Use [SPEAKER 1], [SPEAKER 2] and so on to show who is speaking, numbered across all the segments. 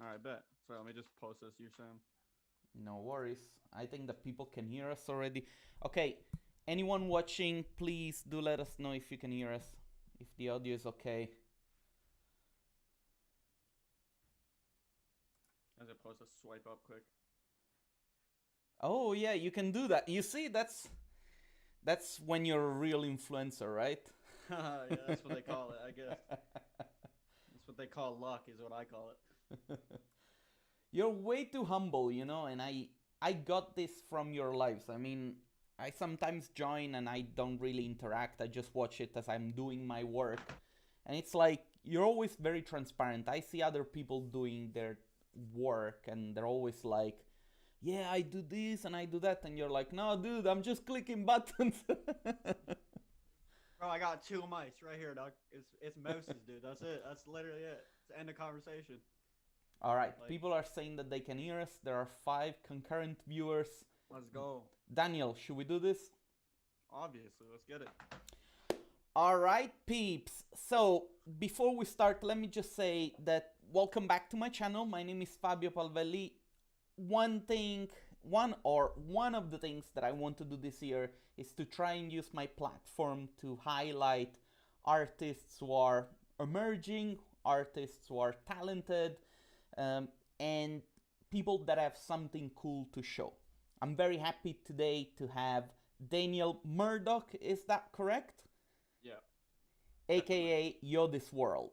[SPEAKER 1] All right, bet. So let me just post this. You're saying?
[SPEAKER 2] No worries. I think that people can hear us already. Okay, anyone watching, please do let us know if you can hear us, if the audio is okay.
[SPEAKER 1] As I post a swipe up quick.
[SPEAKER 2] Oh yeah, you can do that. You see, that's when you're a real influencer, right?
[SPEAKER 1] Yeah, that's what they call it, I guess. That's what they call luck, is what I call it.
[SPEAKER 2] You're way too humble, and I got this from your lives. I mean, I sometimes join and I don't really interact. I just watch it as I'm doing my work. And it's like you're always very transparent. I see other people doing their work and they're always like, "Yeah, I do this and I do that." And you're like, "No, dude, I'm just clicking buttons."
[SPEAKER 1] Bro, I got two mics right here, dog. It's mouses, dude. That's it. That's literally it. It's the end of conversation.
[SPEAKER 2] All right,
[SPEAKER 1] Like,
[SPEAKER 2] people are saying that they can hear us. There are 5 concurrent viewers.
[SPEAKER 1] let's go.
[SPEAKER 2] Daniel, should we do this?
[SPEAKER 1] Obviously, let's get it.
[SPEAKER 2] All right, peeps. So, before we start, let me just say that welcome back to my channel. My name is Fabio Palvelli. One of the things that I want to do this year is to try and use my platform to highlight artists who are emerging, artists who are talented, and people that have something cool to show. I'm very happy today to have Daniel Murdoch, is that correct?
[SPEAKER 1] Yeah, definitely.
[SPEAKER 2] AKA iodisworld.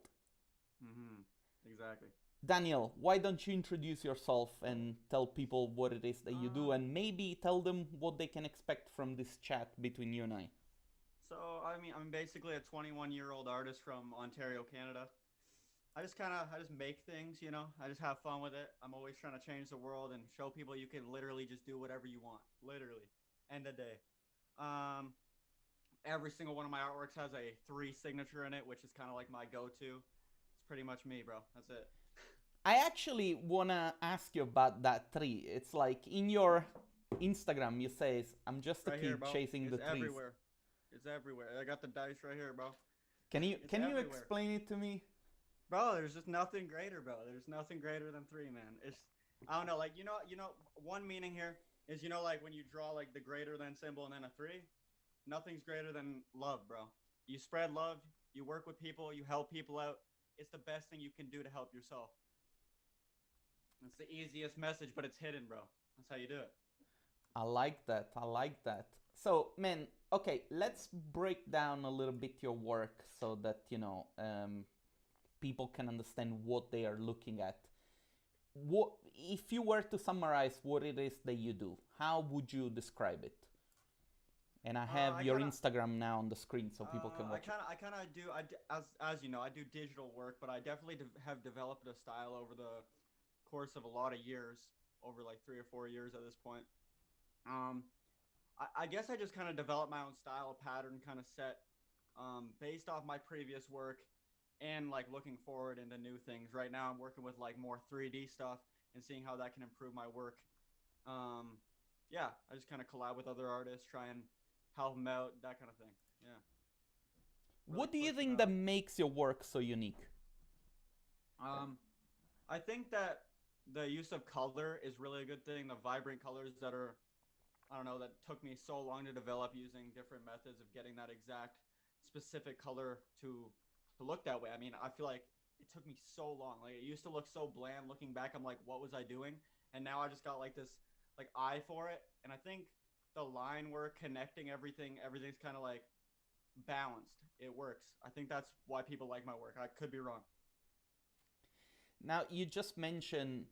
[SPEAKER 1] Mm-hmm. Exactly.
[SPEAKER 2] Daniel, why don't you introduce yourself and tell people what it is that you do
[SPEAKER 1] Um,
[SPEAKER 2] and maybe tell them what they can expect from this chat between you and I?
[SPEAKER 1] so I'm basically a 21-year-old artist from Ontario, Canada. I just make things, you know. I just have fun with it. I'm always trying to change the world and show people you can literally just do whatever you want. Literally. End of day. Um, every single one of my artworks has a 3 signature in it, which is kind of like my go-to. It's pretty much me, bro. That's it.
[SPEAKER 2] I actually wanna ask you about that tree. It's like in your Instagram you says, I'm just a
[SPEAKER 1] Right here,
[SPEAKER 2] kid
[SPEAKER 1] bro.
[SPEAKER 2] chasing the
[SPEAKER 1] It's
[SPEAKER 2] trees.
[SPEAKER 1] everywhere. It's everywhere. I got the dice right here, bro.
[SPEAKER 2] Can you
[SPEAKER 1] It's
[SPEAKER 2] can you
[SPEAKER 1] everywhere.
[SPEAKER 2] explain it to me?
[SPEAKER 1] Bro, there's just nothing greater, bro. There's nothing greater than 3, man. It's I don't know, like one meaning here is like when you draw like the greater than symbol and then a 3, nothing's greater than love, bro. You spread love, you work with people, you help people out. It's the best thing you can do to help yourself. It's the easiest message, but it's hidden, bro. That's how you do it.
[SPEAKER 2] I like that. I like that. So, man, okay, let's break down a little bit your work so that, people can understand what they are looking at. What if you were to summarize what it is that you do? How would you describe it? And I have
[SPEAKER 1] I
[SPEAKER 2] your
[SPEAKER 1] kind of
[SPEAKER 2] Instagram now on the screen so people can watch it.
[SPEAKER 1] I kind of do. As you know, I do digital work, but I definitely have developed a style over the course of a lot of years, over like 3 or 4 years at this point. Um, I guess I just kind of developed my own style, pattern, kind of set, based off my previous work, and like looking forward into new things. Right now, I'm working with like more 3D stuff and seeing how that can improve my work. Um, yeah, I just kind of collab with other artists, try and help them out, that kind of thing. Yeah, really
[SPEAKER 2] What do you
[SPEAKER 1] push it
[SPEAKER 2] think that
[SPEAKER 1] out.
[SPEAKER 2] makes your work so unique?
[SPEAKER 1] Um, I think that the use of color is really a good thing. The vibrant colors that are, I don't know, that took me so long to develop using different methods of getting that exact specific color to look that way. I mean, I feel like it took me so long. Like it used to look so bland. Looking back, I'm like, what was I doing? And now I just got like this like eye for it. And I think the line work, connecting everything, everything's kind of like balanced. It works. I think that's why people like my work. I could be wrong.
[SPEAKER 2] Now, you just mentioned,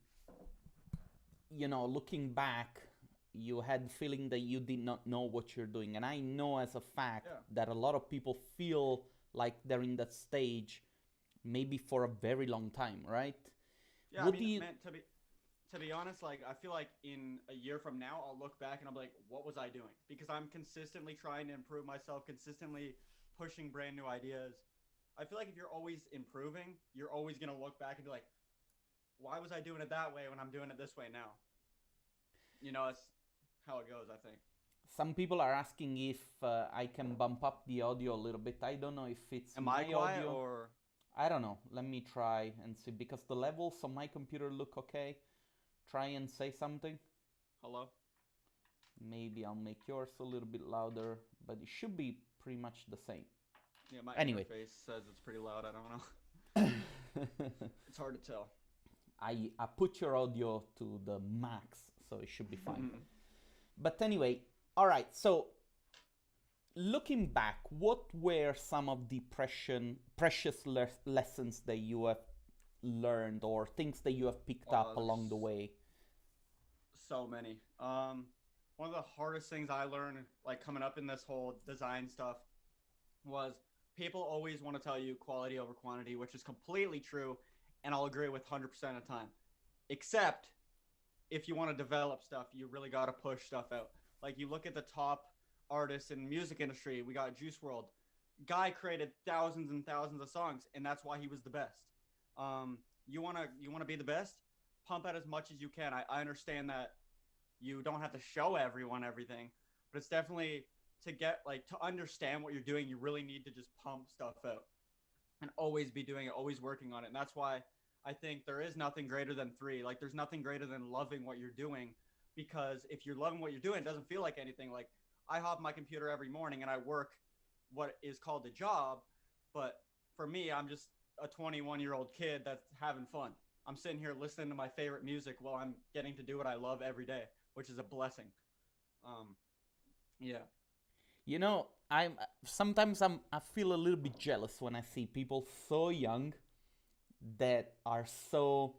[SPEAKER 2] looking back, you had the feeling that you did not know what you're doing. And I know as a fact
[SPEAKER 1] Yeah.
[SPEAKER 2] that a lot of people feel like they're in that stage maybe for a very long time, right?
[SPEAKER 1] Yeah, I
[SPEAKER 2] What do
[SPEAKER 1] mean,
[SPEAKER 2] you
[SPEAKER 1] man, to be honest, like I feel like in a year from now, I'll look back and I'll be like, what was I doing? Because I'm consistently trying to improve myself, consistently pushing brand new ideas. I feel like if you're always improving, you're always gonna look back and be like, why was I doing it that way when I'm doing it this way now? It's how it goes, I think.
[SPEAKER 2] some people are asking if I can bump up the audio a little bit. I don't know if it's
[SPEAKER 1] Am I
[SPEAKER 2] my
[SPEAKER 1] quiet
[SPEAKER 2] audio.
[SPEAKER 1] or
[SPEAKER 2] I don't know. Let me try and see because the levels on my computer look okay. Try and say something.
[SPEAKER 1] Hello?
[SPEAKER 2] Maybe I'll make yours a little bit louder, but it should be pretty much the same.
[SPEAKER 1] Yeah, my
[SPEAKER 2] Anyway.
[SPEAKER 1] interface says it's pretty loud. I don't know. It's hard to tell.
[SPEAKER 2] I put your audio to the max, so it should be fine. But anyway, all right. So looking back, what were some of the precious lessons that you have learned or things that you have picked up along the way?
[SPEAKER 1] So many. One of the hardest things I learned, like coming up in this whole design stuff, was people always want to tell you quality over quantity, which is completely true, and I'll agree with 100% of the time. Except if you want to develop stuff, you really got to push stuff out. Like you look at the top artists in the music industry, we got Juice World. Guy created thousands and thousands of songs, and that's why he was the best. You wanna be the best? Pump out as much as you can. I understand that you don't have to show everyone everything, but it's definitely to get like to understand what you're doing. You really need to just pump stuff out and always be doing it, always working on it. And that's why I think there is nothing greater than three. Like there's nothing greater than loving what you're doing, because if you're loving what you're doing, it doesn't feel like anything. Like I hop my computer every morning and I work what is called a job, but for me, I'm just a 21-year-old kid that's having fun. I'm sitting here listening to my favorite music while I'm getting to do what I love every day, which is a blessing. Um, yeah.
[SPEAKER 2] You know, I'm sometimes I feel a little bit jealous when I see people so young that are so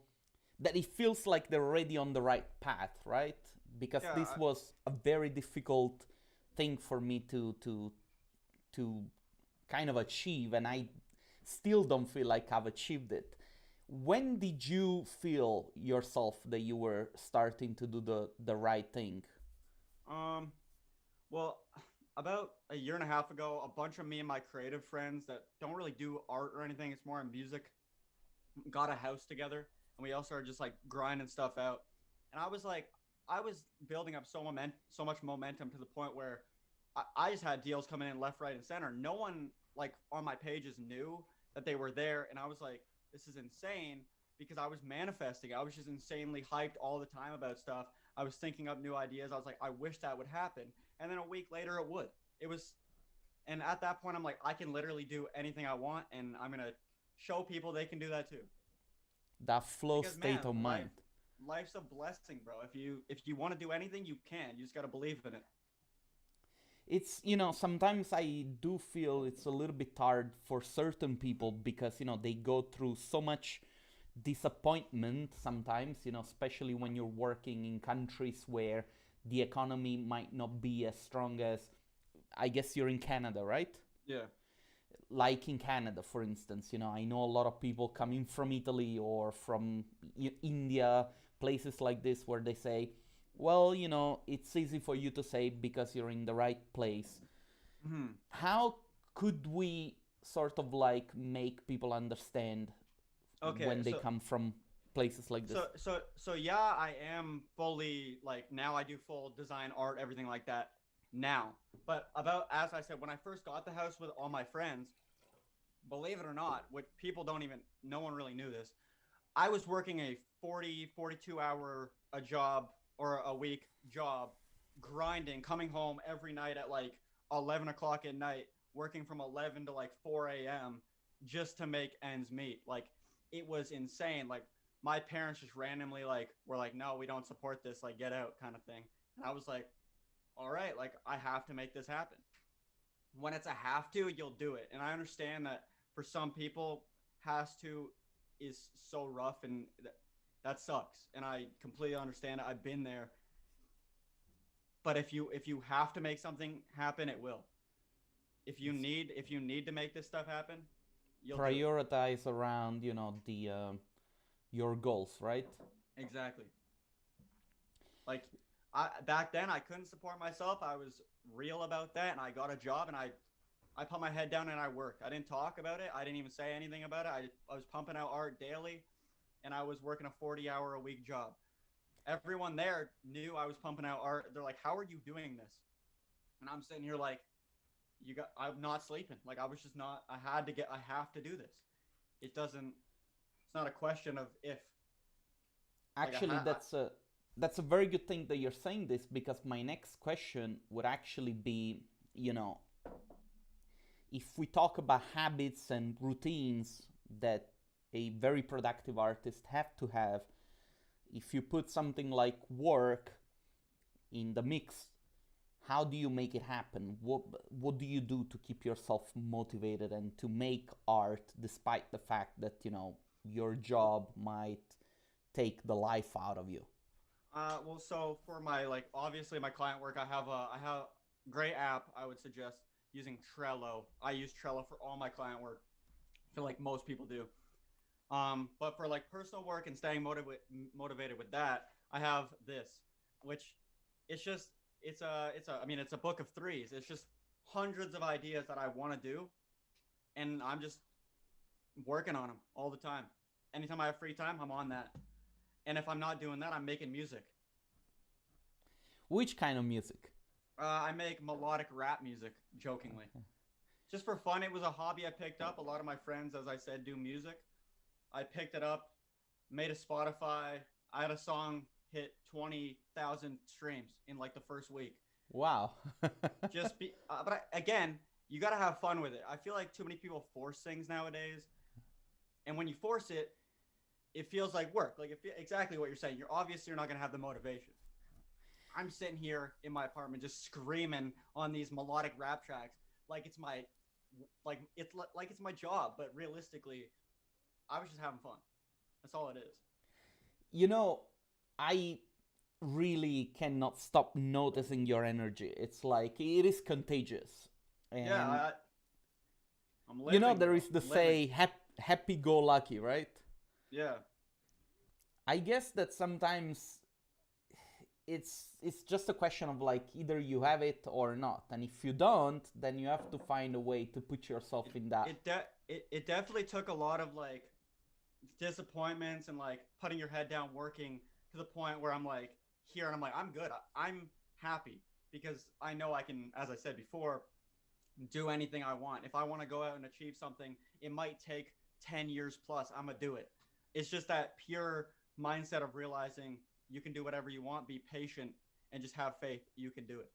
[SPEAKER 2] that it feels like they're already on the right path, right? Because
[SPEAKER 1] Yeah,
[SPEAKER 2] this was a very difficult thing for me to kind of achieve, and I still don't feel like I've achieved it. When did you feel yourself that you were starting to do the right thing?
[SPEAKER 1] um, well, about a year and a half ago, a bunch of me and my creative friends that don't really do art or anything, it's more in music, got a house together, and we all started just like grinding stuff out. And I was like, I was building up so much momentum to the point where I just had deals coming in left, right, and center. No one like on my pages knew that they were there, and I was like, this is insane because I was manifesting. I was just insanely hyped all the time about stuff. I was thinking up new ideas. I was like, I wish that would happen. And then a week later, it would. It was, and at that point, I'm like, I can literally do anything I want, and I'm gonna show people they can do that too.
[SPEAKER 2] That flow
[SPEAKER 1] Because man,
[SPEAKER 2] state of mind.
[SPEAKER 1] life's a blessing, bro. If you want to do anything, you can. You just gotta believe in it.
[SPEAKER 2] It's, sometimes I do feel it's a little bit hard for certain people because, they go through so much disappointment sometimes, especially when you're working in countries where the economy might not be as strong as, I guess you're in Canada, right?
[SPEAKER 1] Yeah.
[SPEAKER 2] Like in Canada, for instance, I know a lot of people coming from Italy or from India, places like this where they say, well, it's easy for you to say because you're in the right place. How could we sort of like make people understand
[SPEAKER 1] Okay.
[SPEAKER 2] when they come from places like this?
[SPEAKER 1] So yeah, I am fully like now I do full design, art, everything like that now. But about as I said, when I first got the house with all my friends, believe it or not, what people don't even no one really knew this. I was working a 42 hour a job or a week job, grinding, coming home every night at like 11 o'clock at night, working from 11 to like 4 a.m. just to make ends meet. Like it was insane. Like my parents just randomly like were like, no, we don't support this, like get out kind of thing. And I was like, all right, like I have to make this happen. When it's a have to, you'll do it. And I understand that for some people, has to is so rough and that sucks. And I completely understand it. I've been there. But if you have to make something happen, it will. If you need to make this stuff happen, you'll do it.
[SPEAKER 2] Prioritize around, the your goals, right?
[SPEAKER 1] Exactly. Like I back then I couldn't support myself. I was real about that, and I got a job, and I put my head down and I worked. I didn't talk about it. I didn't even say anything about it. I was pumping out art daily, and I was working a 40-hour a week job. Everyone there knew I was pumping out art. They're like, "How are you doing this?" And I'm sitting here like, I'm not sleeping. Like I was just not. I have to do this. it doesn't. It's not a question of if. Like
[SPEAKER 2] Actually, that's a very good thing that you're saying this, because my next question would actually be, you know, if we talk about habits and routines that a very productive artist have to have, if you put something like work in the mix, how do you make it happen? What do you do to keep yourself motivated and to make art despite the fact that, you know, your job might take the life out of you?
[SPEAKER 1] Well, so for my like obviously my client work, I have great app. I would suggest using Trello. I use Trello for all my client work. I feel like most people do. But for like personal work and staying motivated with that, I have this, which it's just I mean it's a book of threes. It's just hundreds of ideas that I want to do, and I'm just working on them all the time. Anytime I have free time, I'm on that. And if I'm not doing that, I'm making music.
[SPEAKER 2] Which kind of music?
[SPEAKER 1] I make melodic rap music, jokingly. Just for fun. It was a hobby I picked up. A lot of my friends, as I said, do music. I picked it up, made a Spotify. I had a song hit 20,000 streams in like the first week.
[SPEAKER 2] Wow.
[SPEAKER 1] Again, you got to have fun with it. I feel like too many people force things nowadays. And when you force it, it feels like work. Like exactly what you're saying. You're not going to have the motivation. I'm sitting here in my apartment just screaming on these melodic rap tracks like it's my it's my job, but realistically, I was just having fun. That's all it is.
[SPEAKER 2] You know, I really cannot stop noticing your energy. It's like it is contagious. And
[SPEAKER 1] yeah, I'm living.
[SPEAKER 2] You know, there is the
[SPEAKER 1] living.
[SPEAKER 2] say happy go lucky, right?
[SPEAKER 1] Yeah.
[SPEAKER 2] I guess that sometimes it's just a question of like either you have it or not, and if you don't, then you have to find a way to put yourself in that.
[SPEAKER 1] It definitely took a lot of like disappointments and like putting your head down, working to the point where I'm like here and I'm like I'm good. I'm happy because I know I can, as I said before, do anything I want. If I want to go out and achieve something, it might take 10 years plus. I'm gonna do it. It's just that pure mindset of realizing you can do whatever you want, be patient, and just have faith you can do it.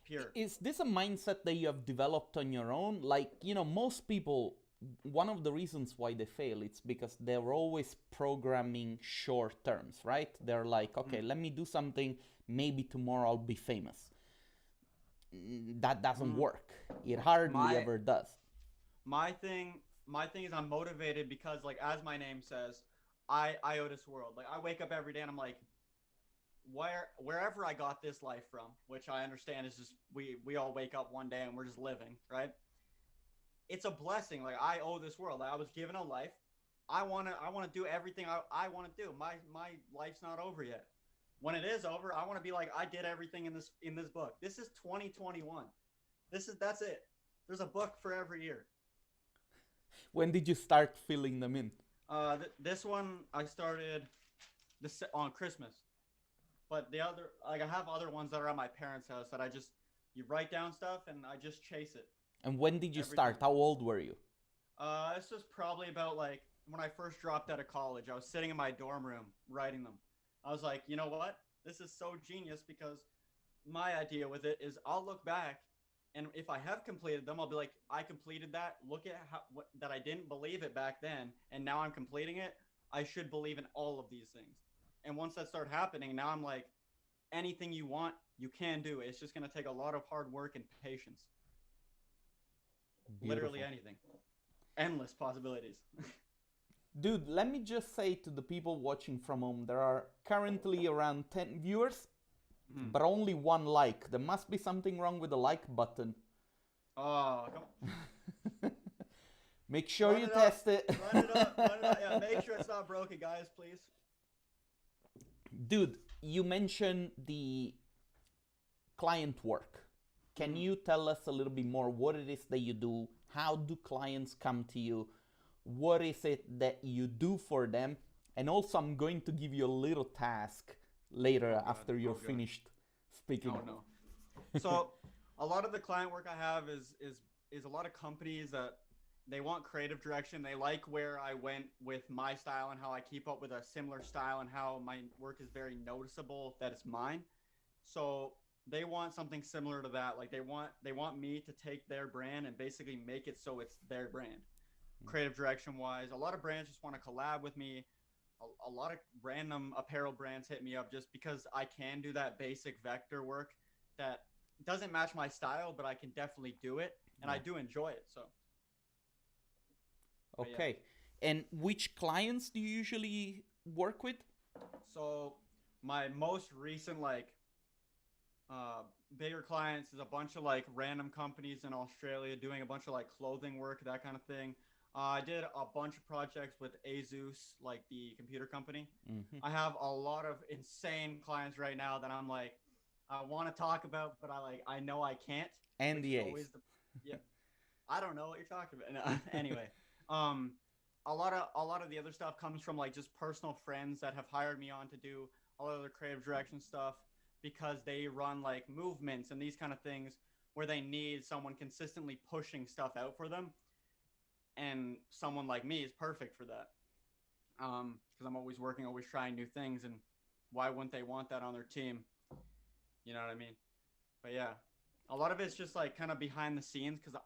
[SPEAKER 1] Pure.
[SPEAKER 2] Is this a mindset that you have developed on your own? Like, you know, most people, one of the reasons why they fail, it's because they're always programming short terms, right? They're like, okay, let me do something, maybe tomorrow I'll be famous. That doesn't work. It hardly ever does.
[SPEAKER 1] My thing is I'm motivated because, like, as my name says, iodisworld. Like, I wake up every day and I'm like, wherever I got this life from, which I understand is just we all wake up one day and we're just living, right? It's a blessing. Like, I owe this world. Like, I was given a life. I wanna do everything I want to do. My life's not over yet. When it is over, I want to be like I did everything in this book. This is 2021. That's it. There's a book for every year.
[SPEAKER 2] When did you start filling them in?
[SPEAKER 1] This one I started this on Christmas, but the other, like, I have other ones that are at my parents' house that you write down stuff and I just chase it.
[SPEAKER 2] And when did you start? How old were you?
[SPEAKER 1] This was probably about like when I first dropped out of college. I was sitting in my dorm room writing them. I was like, you know what? This is so genius because my idea with it is I'll look back and if I have completed them, I'll be like, I completed that. Look at that I didn't believe it back then, and now I'm completing it. I should believe in all of these things. And once that started happening, now I'm like, anything you want, you can do. It's just going to take a lot of hard work and patience. Beautiful. Literally anything. Endless possibilities.
[SPEAKER 2] Dude, let me just say to the people watching from home, there are currently around 10 viewers, but only one like. There must be something wrong with the like button.
[SPEAKER 1] Oh, come on.
[SPEAKER 2] Make sure you test it.
[SPEAKER 1] Run it up. Yeah, make sure it's not broken, guys, please.
[SPEAKER 2] Dude, you mentioned the client work. Can you tell us a little bit more what it is that you do? How do clients come to you? What is it that you do for them? And also, I'm going to give you a little task later after you're finished speaking.
[SPEAKER 1] Oh, no. So a lot of the client work I have is a lot of companies that they want creative direction. They like where I went with my style and how I keep up with a similar style and how my work is very noticeable that it's mine. So they want something similar to that. Like they want me to take their brand and basically make it so it's their brand. Creative direction wise, a lot of brands just want to collab with me. A lot of random apparel brands hit me up just because I can do that basic vector work that doesn't match my style, but I can definitely do it and I
[SPEAKER 2] Yeah.
[SPEAKER 1] do enjoy it. So, but yeah.
[SPEAKER 2] Okay. And which clients do you usually work with?
[SPEAKER 1] So my most recent like uh bigger clients is a bunch of like random companies in Australia doing a bunch of like clothing work, that kind of thing. I did a bunch of projects with Asus, like the computer company.
[SPEAKER 2] Hmm.
[SPEAKER 1] I have a lot of insane clients right now that I'm like, I want to talk about, but I know I can't, which is
[SPEAKER 2] NDAs.
[SPEAKER 1] always the yeah. I don't know what you're talking about. No, anyway, um, a lot of the other stuff comes from like just personal friends that have hired me on to do a lot of the creative direction stuff because they run like movements and these kind of things where they need someone consistently pushing stuff out for them, and someone like me is perfect for that. Because I'm always working, always trying new things, and why wouldn't they want that on their team? You know what I mean? But yeah, a lot of it's just like kind of behind the scenes because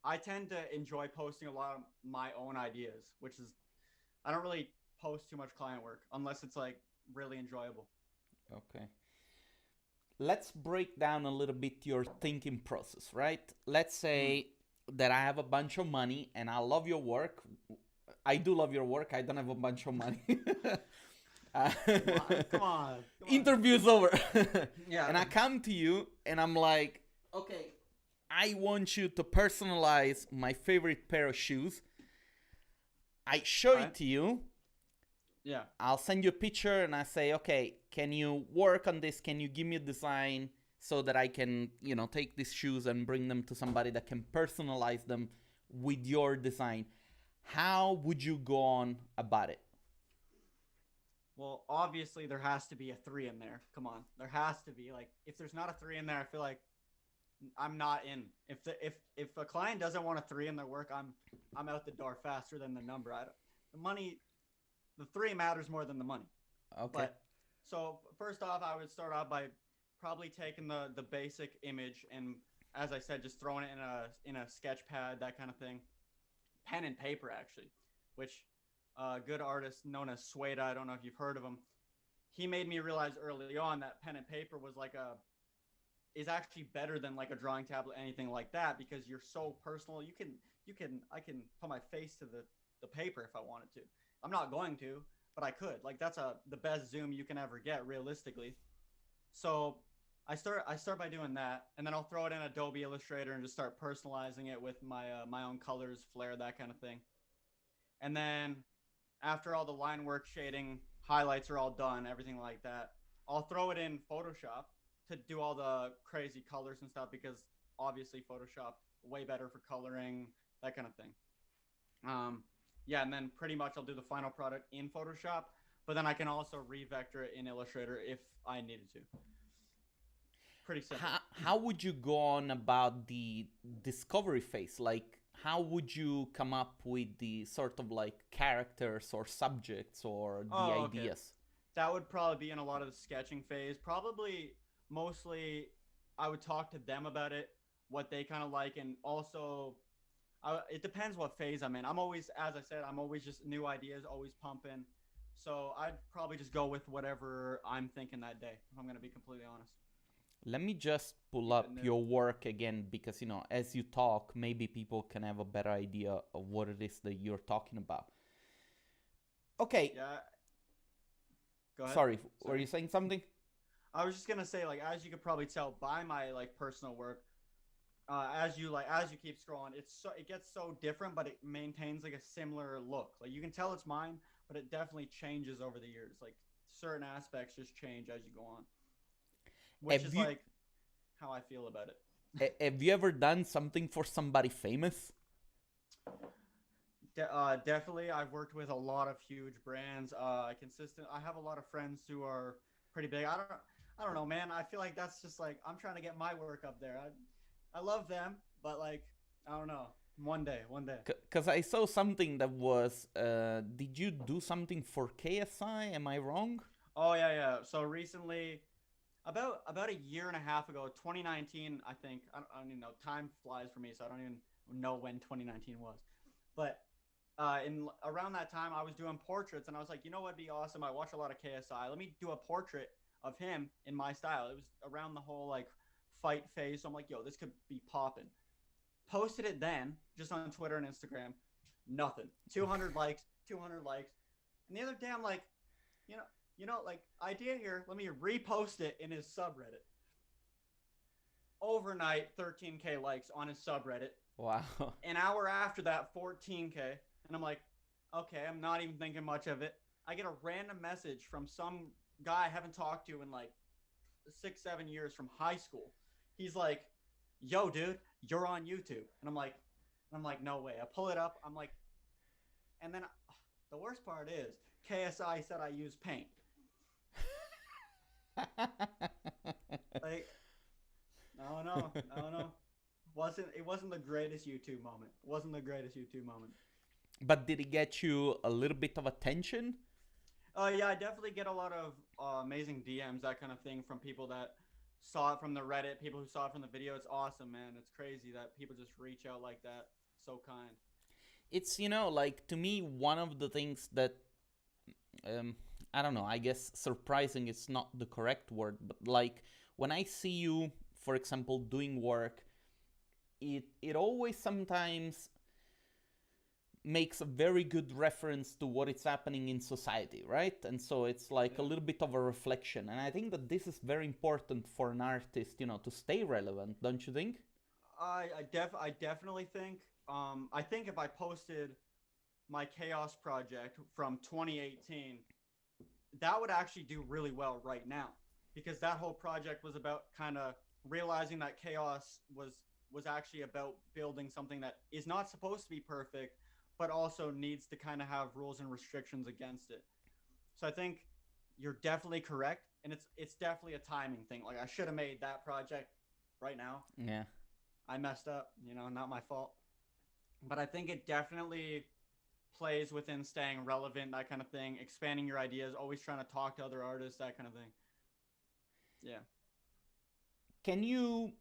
[SPEAKER 1] I tend to enjoy posting a lot of my own ideas, which is I don't really post too much client work unless it's like really enjoyable.
[SPEAKER 2] Okay. Let's break down a little bit your thinking process, right? Let's
[SPEAKER 1] Mm.
[SPEAKER 2] say that I have a bunch of money and I love your work. I do love your work. I don't have a bunch of money. Uh,
[SPEAKER 1] Come on, come on, come on.
[SPEAKER 2] Interview's over.
[SPEAKER 1] Yeah.
[SPEAKER 2] And I come to you and I'm like, okay, I want you to personalize my favorite pair of shoes. I show
[SPEAKER 1] All right.
[SPEAKER 2] it to you.
[SPEAKER 1] Yeah.
[SPEAKER 2] I'll send you a picture and I say, okay, can you work on this? Can you give me a design so that I can, take these shoes and bring them to somebody that can personalize them with your design? How would you go on about it?
[SPEAKER 1] Well, obviously there has to be a three in there. Come on, there has to be. Like, if there's not a three in there, I feel like I'm not in. If a client doesn't want a three in their work, I'm out the door faster than the number. I don't, the money, the three matters more than the money.
[SPEAKER 2] Okay.
[SPEAKER 1] But so first off, I would start off by probably taking the basic image and, as I said, just throwing it in a sketch pad, that kind of thing. Pen and paper, actually, which a good artist known as Sueda, I don't know if you've heard of him. He made me realize early on that pen and paper was like a is actually better than like a drawing tablet, anything like that, because you're so personal. You can I can put my face to the paper if I wanted to. I'm not going to, but I could. Like that's the best zoom you can ever get realistically. So I start by doing that, and then I'll throw it in Adobe Illustrator and just start personalizing it with my own colors, flair, that kind of thing. And then after all the line work, shading, highlights are all done, everything like that, I'll throw it in Photoshop to do all the crazy colors and stuff because obviously Photoshop way better for coloring, that kind of thing. Yeah, and then pretty much I'll do the final product in Photoshop, but then I can also revector it in Illustrator if I needed to. Pretty simple.
[SPEAKER 2] How would you go on about the discovery phase? Like, how would you come up with the sort of like characters or subjects or the
[SPEAKER 1] Oh, okay.
[SPEAKER 2] ideas?
[SPEAKER 1] That would probably be in a lot of the sketching phase. Probably mostly I would talk to them about it, what they kind of like, and also it depends what phase I'm in. I'm always, as I said, I'm always just new ideas, always pumping. So I'd probably just go with whatever I'm thinking that day, if I'm going to be completely honest.
[SPEAKER 2] Let me just pull
[SPEAKER 1] Keep it
[SPEAKER 2] up
[SPEAKER 1] new.
[SPEAKER 2] your work again because, as you talk, maybe people can have a better idea of what it is that you're talking about. Okay,
[SPEAKER 1] Yeah, go ahead.
[SPEAKER 2] sorry, were
[SPEAKER 1] Sorry.
[SPEAKER 2] you saying something?
[SPEAKER 1] I was just going to say, like, as you could probably tell by my, like, personal work, as you keep scrolling, it gets so different, but it maintains like a similar look. Like you can tell it's mine, but it definitely changes over the years. Like certain aspects just change as you go on, which
[SPEAKER 2] Have
[SPEAKER 1] is
[SPEAKER 2] you
[SPEAKER 1] like how I feel about it.
[SPEAKER 2] have you ever done something for somebody famous?
[SPEAKER 1] Definitely, I've worked with a lot of huge brands. I have a lot of friends who are pretty big. I don't know, man. I feel like that's just like I'm trying to get my work up there. I love them, but like I don't know. One day, one day.
[SPEAKER 2] Because I saw something that was, did you do something for KSI? Am I wrong?
[SPEAKER 1] Oh yeah, yeah. So recently, about a year and a half ago, 2019, I think. I don't even know. Time flies for me, so I don't even know when 2019 was. But in around that time, I was doing portraits, and I was like, you know what'd be awesome? I watch a lot of KSI. Let me do a portrait of him in my style. It was around the whole like fight phase, so I'm like, yo, this could be popping. Posted it then, just on Twitter and Instagram. Nothing. 200 likes, 200 likes. And the other day, I'm like, you know, like idea here. Let me repost it in his subreddit. Overnight, 13K likes on his subreddit.
[SPEAKER 2] Wow.
[SPEAKER 1] An hour after that, 14K. And I'm like, okay, I'm not even thinking much of it. I get a random message from some guy I haven't talked to in like 6, 7 years from high school. He's like, yo, dude, you're on YouTube. And I'm like, no way. I pull it up. I'm like, and then the worst part is KSI said I use paint. Like, I don't know. It wasn't the greatest YouTube moment. It wasn't the greatest YouTube moment.
[SPEAKER 2] But did it get you a little bit of attention?
[SPEAKER 1] Yeah, I definitely get a lot of amazing DMs, that kind of thing, from people that saw it from the Reddit, people who saw it from the video. It's awesome, man. It's crazy that people just reach out like that. So kind.
[SPEAKER 2] It's, like, to me, one of the things that, I don't know, I guess surprising is not the correct word, but like when I see you, for example, doing work, it always sometimes makes a very good reference to what is happening in society, right? And so it's like a little bit of a reflection. And I think that this is very important for an artist, to stay relevant, don't you think?
[SPEAKER 1] I definitely think. I think if I posted my Chaos project from 2018, that would actually do really well right now, because that whole project was about kind of realizing that Chaos was actually about building something that is not supposed to be perfect, but also needs to kind of have rules and restrictions against it. So I think you're definitely correct, and it's definitely a timing thing. Like, I should have made that project right now.
[SPEAKER 2] Yeah.
[SPEAKER 1] I messed up, not my fault. But I think it definitely plays within staying relevant, that kind of thing, expanding your ideas, always trying to talk to other artists, that kind of thing. Yeah.
[SPEAKER 2] Can you,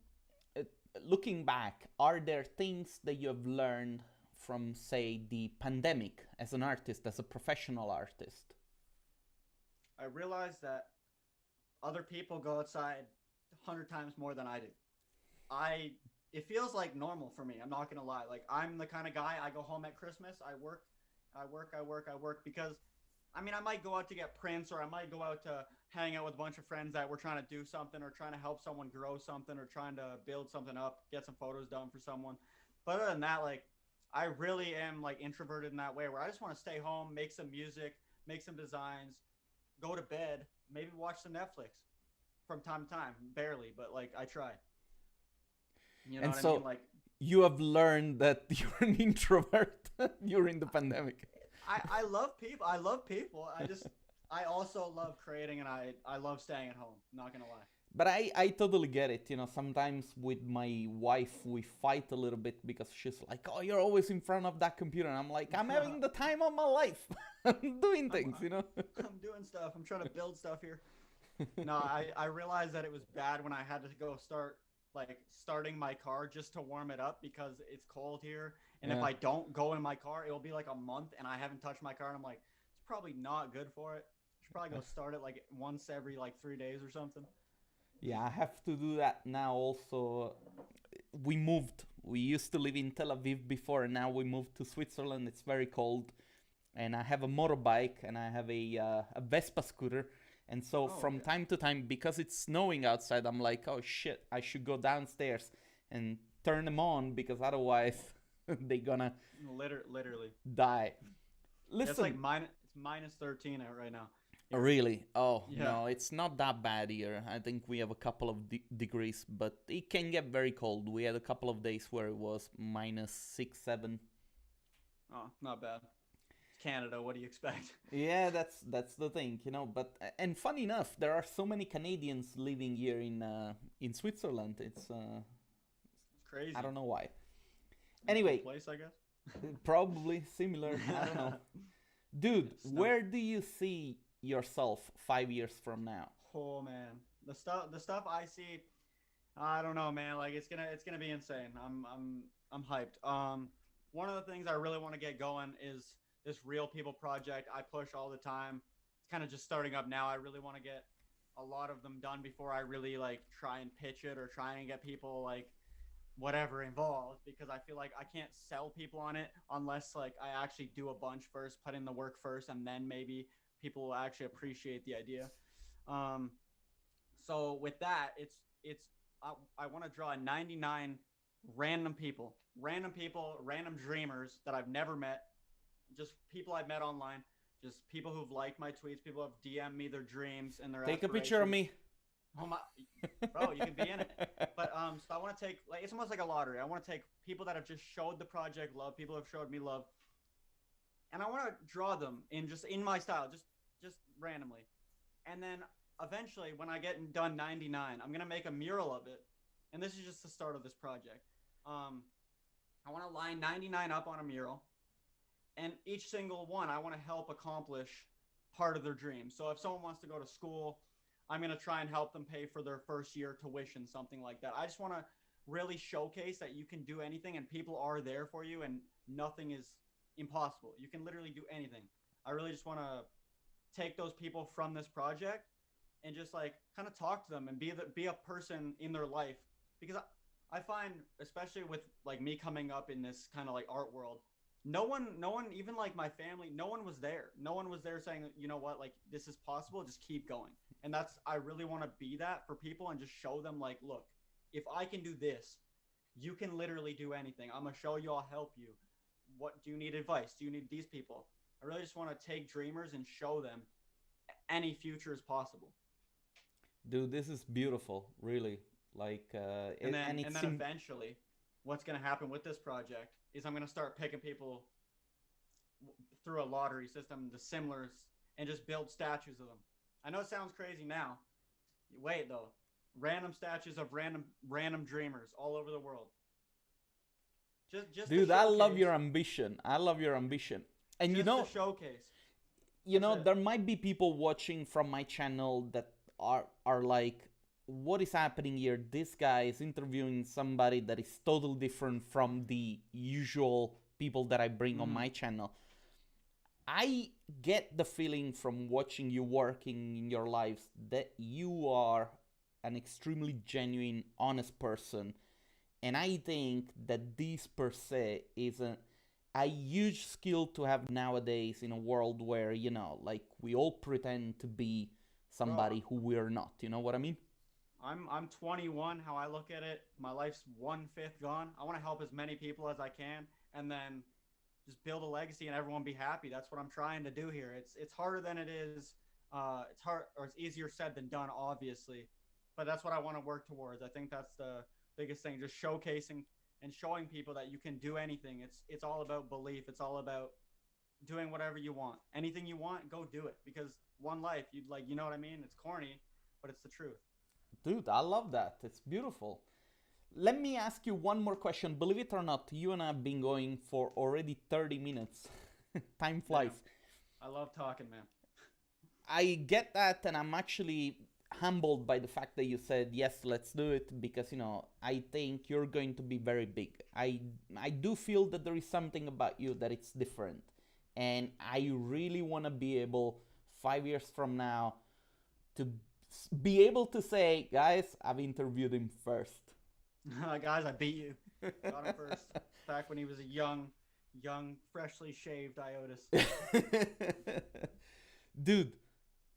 [SPEAKER 2] looking back, are there things that you have learned from, say, the pandemic as an artist, as a professional artist?
[SPEAKER 1] I realized that other people go outside 100 times more than I do. It feels like normal for me. I'm not gonna lie. Like, I'm the kind of guy, I go home at Christmas, I work because, I mean, I might go out to get prints, or I might go out to hang out with a bunch of friends that we're trying to do something, or trying to help someone grow something, or trying to build something up, get some photos done for someone. But other than that, like, I really am like introverted in that way, where I just want to stay home, make some music, make some designs, go to bed, maybe watch some Netflix from time to time, barely, but like I try. You know
[SPEAKER 2] and
[SPEAKER 1] what
[SPEAKER 2] so
[SPEAKER 1] I mean? Like,
[SPEAKER 2] you have learned that you're an introvert during the pandemic.
[SPEAKER 1] I love people. I love people. I also love creating, and I love staying at home. Not gonna lie.
[SPEAKER 2] But I totally get it. Sometimes with my wife, we fight a little bit because she's like, oh, you're always in front of that computer. And I'm like, I'm having the time of my life. I'm doing things,
[SPEAKER 1] I'm doing stuff. I'm trying to build stuff here. No, I realized that it was bad when I had to go starting my car just to warm it up, because it's cold here. And if I don't go in my car, it will be like a month and I haven't touched my car. And I'm like, it's probably not good for it. I should probably go start it like once every like 3 days or something.
[SPEAKER 2] Yeah, I have to do that now also. We moved. We used to live in Tel Aviv before, and now we moved to Switzerland. It's very cold. And I have a motorbike, and I have a Vespa scooter. And so from time to time, because it's snowing outside, I'm like, oh shit, I should go downstairs and turn them on, because otherwise they're gonna
[SPEAKER 1] literally
[SPEAKER 2] die. Listen,
[SPEAKER 1] it's like minus 13 out right now.
[SPEAKER 2] Really? Oh, yeah. No, it's not that bad here. I think we have a couple of degrees, but it can get very cold. We had a couple of days where it was -6, 7.
[SPEAKER 1] Oh, not bad. It's Canada. What do you expect?
[SPEAKER 2] Yeah, that's the thing, But and funny enough, there are so many Canadians living here in Switzerland. It's
[SPEAKER 1] crazy.
[SPEAKER 2] I don't know why.
[SPEAKER 1] Equal
[SPEAKER 2] Anyway,
[SPEAKER 1] place, I guess.
[SPEAKER 2] probably similar. I don't know. Dude,
[SPEAKER 1] Snow.
[SPEAKER 2] where do you see yourself 5 years from now?
[SPEAKER 1] Oh man, the stuff I see, I don't know, man. Like it's gonna be insane. I'm hyped. One of the things I really want to get going is this Real People project I push all the time. It's kind of just starting up now. I really want to get a lot of them done before I really like try and pitch it or try and get people like whatever involved because I feel like I can't sell people on it unless like I actually do a bunch first, put in the work first, and then maybe people will actually appreciate the idea. Um, so with that, I want to draw 99 random people, random dreamers that I've never met, just people I've met online, just people who've liked my tweets, people who've DM'd me their dreams and their
[SPEAKER 2] Take a picture of
[SPEAKER 1] aspirations.
[SPEAKER 2] me.
[SPEAKER 1] Oh my, bro, you can be in it. But so I want to take like it's almost like a lottery. I want to take people that have just showed the project love, people who have showed me love, and I want to draw them in just in my style, just randomly. And then eventually, when I get done 99, I'm gonna make a mural of it. And this is just the start of this project. Um, I want to line 99 up on a mural, and each single one I want to help accomplish part of their dream. So if someone wants to go to school, I'm going to try and help them pay for their first year tuition, something like that. I just want to really showcase that you can do anything and people are there for you and nothing is impossible. You can literally do anything. I really just want to take those people from this project and just like kind of talk to them and be a person in their life because I find especially with like me coming up in this kind of like art world, no one even like my family, no one was there saying, you know what, like this is possible, just keep going. And that's I really want to be that for people and just show them like, look, if I can do this, you can literally do anything. I'm gonna show you, I'll help you. What do you need advice? Do you need these people? I really just want to take dreamers and show them any future is possible.
[SPEAKER 2] Dude, this is beautiful, really. Like,
[SPEAKER 1] And then
[SPEAKER 2] and
[SPEAKER 1] and
[SPEAKER 2] it's
[SPEAKER 1] then eventually what's going to happen with this project is I'm going to start picking people through a lottery system, the similars, and just build statues of them. I know it sounds crazy now. Wait though, random statues of random dreamers all over the world. Just to
[SPEAKER 2] dude, I love
[SPEAKER 1] showcase.
[SPEAKER 2] your ambition. I love your ambition. And
[SPEAKER 1] Just to showcase.
[SPEAKER 2] you
[SPEAKER 1] That's
[SPEAKER 2] know,
[SPEAKER 1] it.
[SPEAKER 2] there might be people watching from my channel that are like, what is happening here? This guy is interviewing somebody that is totally different from the usual people that I bring on
[SPEAKER 1] Mm-hmm.
[SPEAKER 2] my channel. I get the feeling from watching you working in your lives that you are an extremely genuine, honest person. And I think that this per se is a huge skill to have nowadays in a world where, like we all pretend to be
[SPEAKER 1] Bro,
[SPEAKER 2] somebody who we're not. You know what I mean?
[SPEAKER 1] I'm 21. How I look at it, my life's 1/5 gone. I want to help as many people as I can, and then just build a legacy and everyone be happy. That's what I'm trying to do here. It's harder than it is. It's hard or it's easier said than done, obviously, but that's what I want to work towards. I think that's the biggest thing, just showcasing and showing people that you can do anything. It's all about belief. It's all about doing whatever you want. Anything you want, go do it because one life, you'd like, you know what I mean? It's corny, but it's the truth.
[SPEAKER 2] Dude, I love that. It's beautiful. Let me ask you one more question. Believe it or not, you and I have been going for already 30 minutes. Time flies.
[SPEAKER 1] Damn. I love talking, man.
[SPEAKER 2] I get that, and I'm actually humbled by the fact that you said yes, let's do it, because I think you're going to be very big. I do feel that there is something about you that it's different, and I really want to be able 5 years from now to be able to say, guys, I've interviewed him first.
[SPEAKER 1] Guys, I beat you. Got him first. Back when he was a young, freshly shaved Iotis.
[SPEAKER 2] Dude,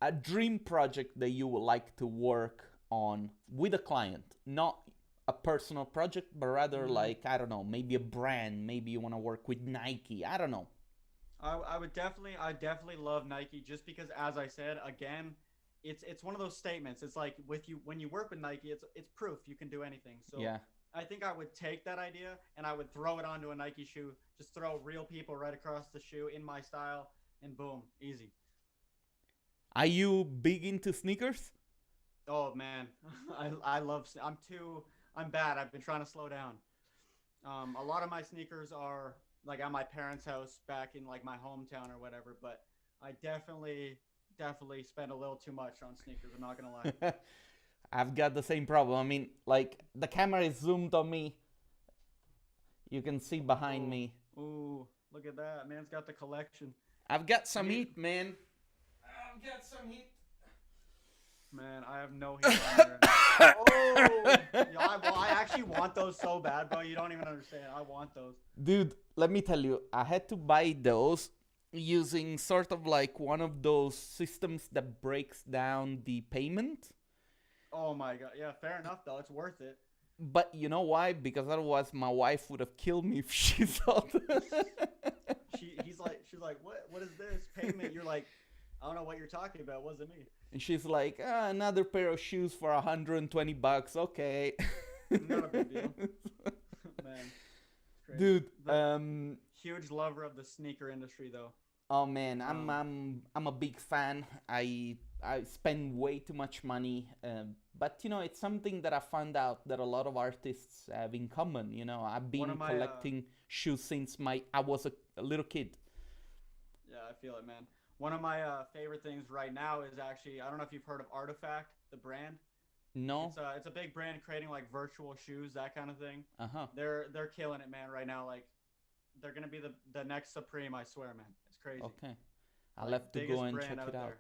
[SPEAKER 2] a dream project that you would like to work on with a client, not a personal project, but rather
[SPEAKER 1] Mm.
[SPEAKER 2] like, I don't know, maybe a brand, maybe you want to work with Nike, I don't know.
[SPEAKER 1] I definitely love Nike just because, as I said, again, it's one of those statements. It's like with you when you work with Nike, it's proof you can do anything. So
[SPEAKER 2] Yeah.
[SPEAKER 1] I think I would take that idea and I would throw it onto a Nike shoe, just throw real people right across the shoe in my style, and boom, easy.
[SPEAKER 2] Are you big into sneakers?
[SPEAKER 1] Oh man, I love. I'm bad. I've been trying to slow down. A lot of my sneakers are like at my parents' house back in like my hometown or whatever, but I definitely spend a little too much on sneakers. I'm not gonna lie.
[SPEAKER 2] I've got the same problem. I mean, like the camera is zoomed on me. You can see behind
[SPEAKER 1] Oh,
[SPEAKER 2] me.
[SPEAKER 1] ooh, look at that. Man's got the collection.
[SPEAKER 2] I've got
[SPEAKER 1] I
[SPEAKER 2] some
[SPEAKER 1] need,
[SPEAKER 2] heat, man. I've got some heat.
[SPEAKER 1] man, I have no heat on me right now. Oh, yeah, I actually want those so bad, bro. You don't even understand. I want those.
[SPEAKER 2] Dude, let me tell you, I had to buy those using sort of like one of those systems that breaks down the payment.
[SPEAKER 1] Oh my god. Yeah, fair enough though. It's worth it.
[SPEAKER 2] But you know why? Because otherwise my wife would have killed me if she saw
[SPEAKER 1] She's like, what is this payment? You're like, I don't know what you're talking about. Wasn't me.
[SPEAKER 2] And she's like, another pair of shoes for $120. Okay.
[SPEAKER 1] Not a big deal, man. It's crazy.
[SPEAKER 2] Dude,
[SPEAKER 1] Huge lover of the sneaker industry though.
[SPEAKER 2] oh man, I'm
[SPEAKER 1] Um,
[SPEAKER 2] I'm I'm a big fan. I spend way too much money, but you know it's something that I found out that a lot of artists have in common. You know, I've
[SPEAKER 1] one
[SPEAKER 2] been
[SPEAKER 1] of my
[SPEAKER 2] collecting shoes since my I was a little kid.
[SPEAKER 1] yeah, I feel it, man. One of my favorite things right now is actually I don't know if you've heard of Artifact, the brand.
[SPEAKER 2] No,
[SPEAKER 1] It's a big brand creating like virtual shoes, that kind of thing.
[SPEAKER 2] uh huh.
[SPEAKER 1] They're killing it, man, right now. Like they're gonna be the next Supreme, I swear, man. It's crazy.
[SPEAKER 2] Okay, I'll
[SPEAKER 1] Like
[SPEAKER 2] have to go
[SPEAKER 1] biggest
[SPEAKER 2] and
[SPEAKER 1] brand
[SPEAKER 2] check
[SPEAKER 1] out
[SPEAKER 2] it out.
[SPEAKER 1] there.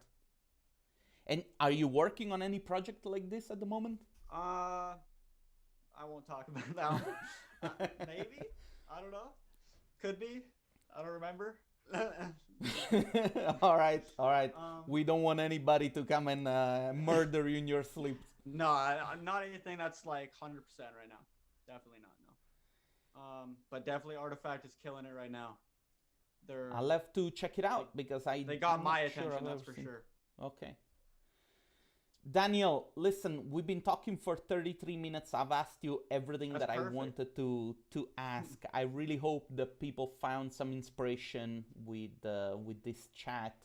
[SPEAKER 2] And are you working on any project like this at the moment?
[SPEAKER 1] Uh, I won't talk about that one. Maybe I don't know. Could be. I don't remember.
[SPEAKER 2] All right, all right.
[SPEAKER 1] um,
[SPEAKER 2] We don't want anybody to come and murder you in your sleep.
[SPEAKER 1] no, not anything that's like 100% right now. Definitely not. No. But definitely Artifact is killing it right now. They're
[SPEAKER 2] I'll have to check it
[SPEAKER 1] they,
[SPEAKER 2] out because
[SPEAKER 1] they got
[SPEAKER 2] I'm not
[SPEAKER 1] my
[SPEAKER 2] sure
[SPEAKER 1] attention.
[SPEAKER 2] I've
[SPEAKER 1] That's
[SPEAKER 2] ever
[SPEAKER 1] for
[SPEAKER 2] seen.
[SPEAKER 1] sure.
[SPEAKER 2] Okay. Daniel, listen, we've been talking for 33 minutes. I've asked you everything
[SPEAKER 1] That's
[SPEAKER 2] that I
[SPEAKER 1] perfect.
[SPEAKER 2] wanted to ask. I really hope that people found some inspiration with this chat.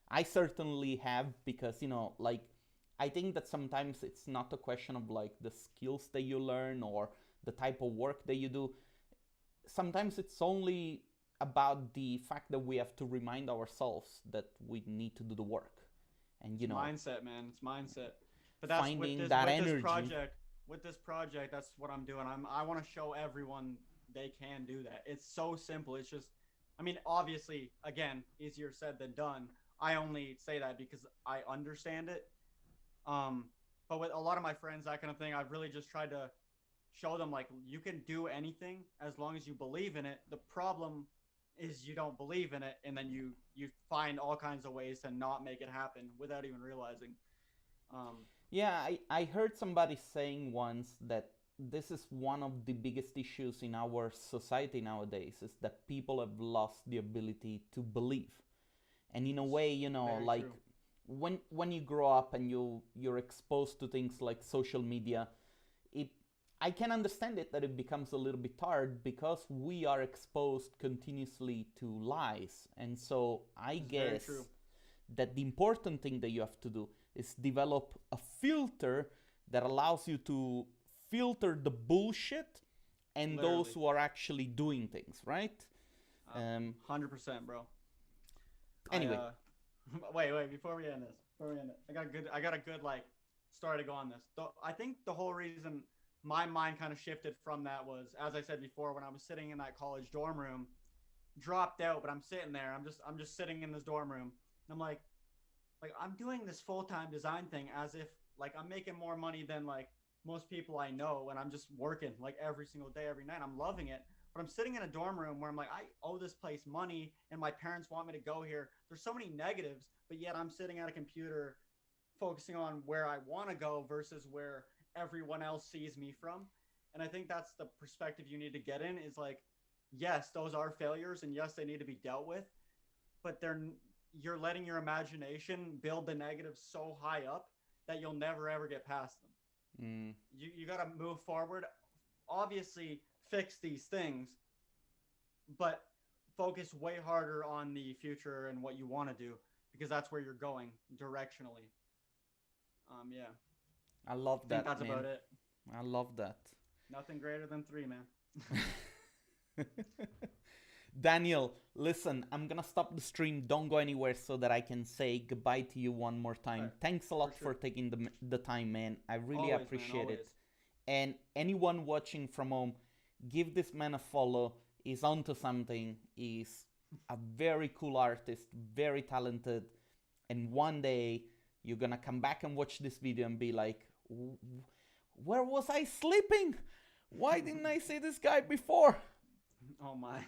[SPEAKER 2] I certainly have because, you know, like I think that sometimes it's not a question of like the skills that you learn or the type of work that you do. Sometimes it's only about the fact that we have to remind ourselves that we need to do the work. And
[SPEAKER 1] It's
[SPEAKER 2] you know,
[SPEAKER 1] mindset, man. It's mindset. But that's
[SPEAKER 2] finding that
[SPEAKER 1] with this
[SPEAKER 2] energy.
[SPEAKER 1] project. With this project, that's what I'm doing. I want to show everyone they can do that. It's so simple. It's just, I mean, obviously, again, easier said than done. I only say that because I understand it. Um, but with a lot of my friends, that kind of thing, I've really just tried to show them like you can do anything as long as you believe in it. The problem is you don't believe in it, and then you find all kinds of ways to not make it happen without even realizing. Um,
[SPEAKER 2] Yeah, I heard somebody saying once that this is one of the biggest issues in our society nowadays is that people have lost the ability to believe. And in a
[SPEAKER 1] it's
[SPEAKER 2] way, you know,
[SPEAKER 1] very
[SPEAKER 2] like
[SPEAKER 1] true.
[SPEAKER 2] when you grow up and you're exposed to things like social media, it I can understand it that it becomes a little bit hard because we are exposed continuously to lies. And so I
[SPEAKER 1] It's very
[SPEAKER 2] guess
[SPEAKER 1] true.
[SPEAKER 2] that the important thing that you have to do is develop a filter that allows you to filter the bullshit and those
[SPEAKER 1] Literally,
[SPEAKER 2] who are actually doing things, right?
[SPEAKER 1] uh,
[SPEAKER 2] Um,
[SPEAKER 1] 100%, bro. I
[SPEAKER 2] anyway,
[SPEAKER 1] wait before we end this. Before we end it, I got a good like story to go on this. I think the whole reason my mind kind of shifted from that was, as I said before, when I was sitting in that college dorm room, dropped out, but I'm sitting there. I'm just sitting in this dorm room, and I'm like I'm doing this full time design thing as if like I'm making more money than like most people I know, and I'm just working like every single day, every night. I'm loving it. But I'm sitting in a dorm room where I'm like, I owe this place money, and my parents want me to go here. There's so many negatives, but yet I'm sitting at a computer focusing on where I want to go versus where everyone else sees me from. And I think that's the perspective you need to get in is like, yes, those are failures, and yes, they need to be dealt with, but you're letting your imagination build the negatives so high up that you'll never ever get past them.
[SPEAKER 2] mm,
[SPEAKER 1] You got to move forward. Obviously, fix these things, but focus way harder on the future and what you want to do because that's where you're going directionally. Yeah,
[SPEAKER 2] I love
[SPEAKER 1] I think
[SPEAKER 2] that,
[SPEAKER 1] that's about
[SPEAKER 2] man.
[SPEAKER 1] it.
[SPEAKER 2] I love that.
[SPEAKER 1] Nothing greater than three, man.
[SPEAKER 2] Daniel, listen, I'm gonna stop the stream. Don't go anywhere so that I can say goodbye to you one more
[SPEAKER 1] All
[SPEAKER 2] time.
[SPEAKER 1] right,
[SPEAKER 2] Thanks a
[SPEAKER 1] for
[SPEAKER 2] lot
[SPEAKER 1] sure.
[SPEAKER 2] for taking the time, man. I really
[SPEAKER 1] Always, man,
[SPEAKER 2] appreciate it.
[SPEAKER 1] always.
[SPEAKER 2] And anyone watching from home, give this man a follow. He's onto something. He's a very cool artist, very talented. And one day you're gonna come back and watch this video and be like, where was I sleeping? Why didn't I see this guy before?
[SPEAKER 1] Oh my.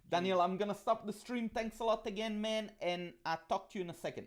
[SPEAKER 2] Daniel, I'm gonna stop the stream. Thanks a lot again, man, and I'll talk to you in a second.